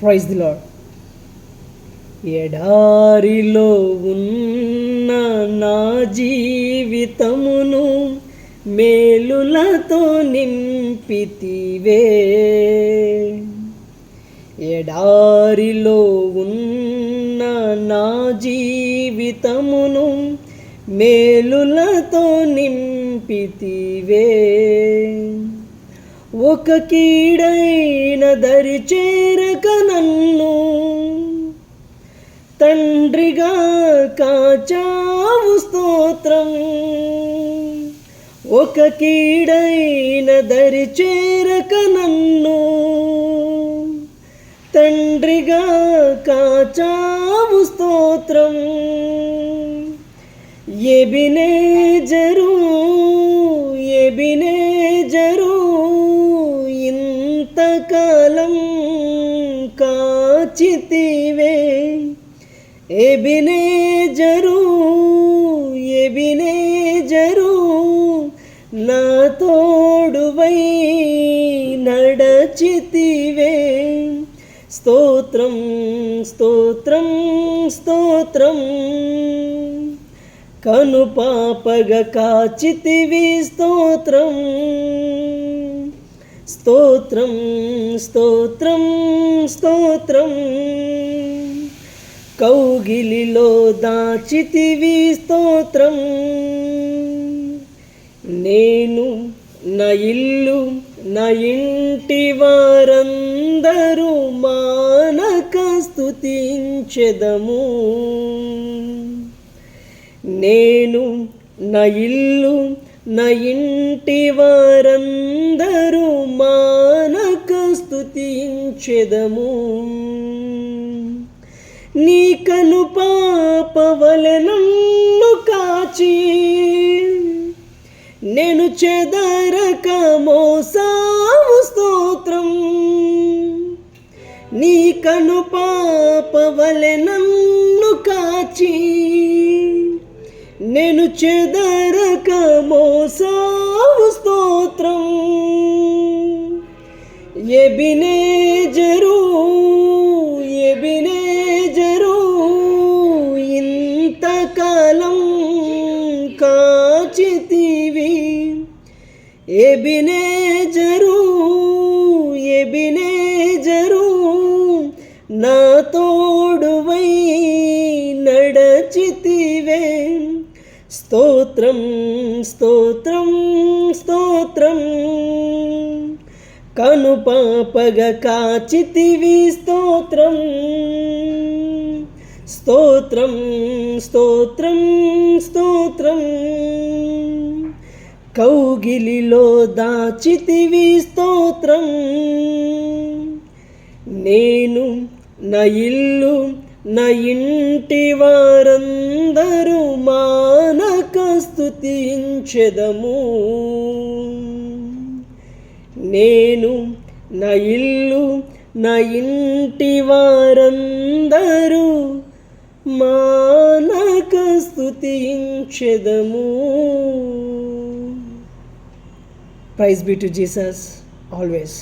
Praise the lord. ఎడారిలో ఉన్న నా జీవితమును మేలులతో నింపితివే. ఎడారిలో ఉన్న నా జీవితమును మేలులతో నింపితివే. ఒక కీడైన దరి చేరక నన్ను తండ్రిగా కాచావు, స్తోత్రం. ఒక కీడైన దరి చేరక నన్ను తండ్రిగా కాచావు, స్తోత్రం. ఎబినేజరు ఎబినేజరు ఇంతకాలం కాచితివే. ఎబినేజరు ఎబినేజరు నా తోడువై నడచితివే. స్తోత్రం స్తోత్రం స్తోత్రం. కనుపాపగా కాచితివి, స్తోత్రం స్తోత్రం స్తోత్రం స్తోత్రం. కౌగిలిలో దాచితివి, స్తోత్రం. నేను, నా ఇల్లు, నా ఇంటి వారందరూ మానక స్తుతించెదము. నేను, నా ఇల్లు, నా ఇంటి వారందరూ మానక స్తుతించెదము. నీ కను పాపవలె నన్ను కాచి నేను చెదరక మోసావు, స్తోత్రం. నీ కను పాపవలె నన్ను కాచి నేను చెదరక మోసావు, స్తోత్రం. ఎబినేజరు ఎబినేజరు ఇంతకాలం కాచితివి. ఎబినేజరు ఎబినేజరు నా తోడువై నడచితివే. స్తోత్రం స్తోత్రం స్తోత్రం. కనుపాపగా కాచితివి, స్తోత్రం స్తోత్రం స్తోత్రం స్తోత్రం. కౌగిలిలో దాచితివి, స్తోత్రం. నేను, నా ఇల్లు, నా ఇంటి వారందరూ మానక స్తుతించెదము. నేను, నా ఇల్లు, నా ఇంటి వారందరూ మానక స్తుతించెదము. Praise be to Jesus always.